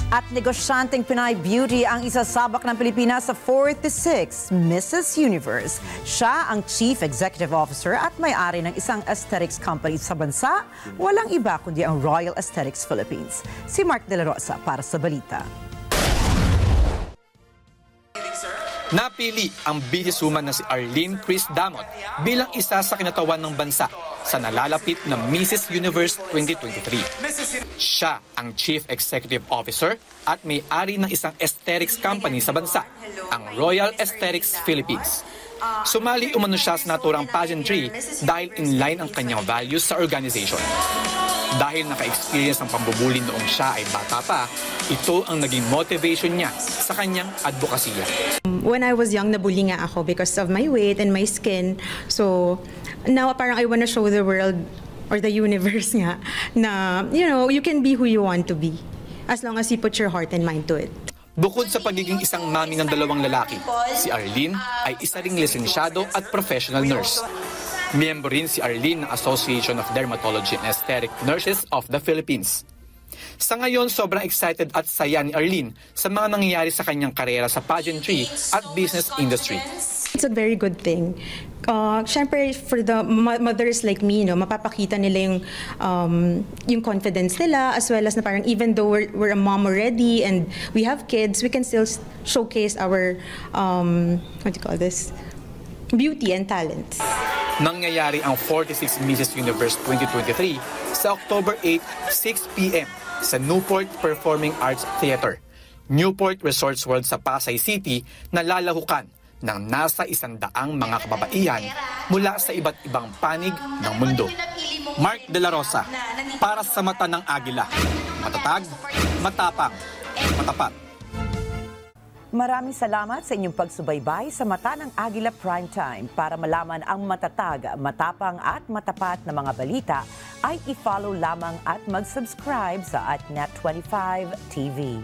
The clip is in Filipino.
At negosyanteng Pinay Beauty ang isasabak ng Pilipinas sa 46 Mrs. Universe. Siya ang Chief Executive Officer at may-ari ng isang aesthetics company sa bansa. Walang iba kundi ang Royal Aesthetics Philippines. Si Mark De La Rosa para sa balita. Napili ang businesswoman na si Arlene Chris Damot bilang isa sa kinatawan ng bansa sa nalalapit na Mrs. Universe 2023. Siya ang Chief Executive Officer at may-ari ng isang aesthetics company sa bansa, ang Royal Aesthetics Philippines. Sumali umano siya sa naturang pageantry dahil in line ang kanyang values sa organization. Dahil naka-experience ng pambubuli noong siya ay bata pa, ito ang naging motivation niya sa kanyang advokasya. When I was young, nabully nga ako because of my weight and my skin. So now parang I wanna show the world or the universe nga na, you can be who you want to be as long as you put your heart and mind to it. Bukod sa pagiging isang mami ng dalawang lalaki, si Arlene ay isa ring lisensyado at professional nurse. Miyembro rin si Arlene ng Association of Dermatology and Aesthetic Nurses of the Philippines. Sa ngayon, sobrang excited at saya ni Arlene sa mga nangyayari sa kanyang karera sa pageantry at business industry. It's a very good thing. Siyempre, for the mothers like me, mapapakita nila yung confidence nila, as well as na parang even though we're a mom already and we have kids, we can still showcase our, beauty and talents. Nangyayari ang 46 Mrs. Universe 2023 sa October 8, 6 p.m. sa Newport Performing Arts Theater, Newport Resorts World sa Pasay City na lalahukan ng nasa 100 mga kababaihan mula sa iba't ibang panig ng mundo. Mark De La Rosa, para sa mata ng agila. Matatag, matapang, matapat. Maraming salamat sa inyong pagsubaybay sa Mata ng Agila Primetime. Para malaman ang matatag, matapang at matapat na mga balita, ay i-follow lamang at mag-subscribe sa @Net25 TV.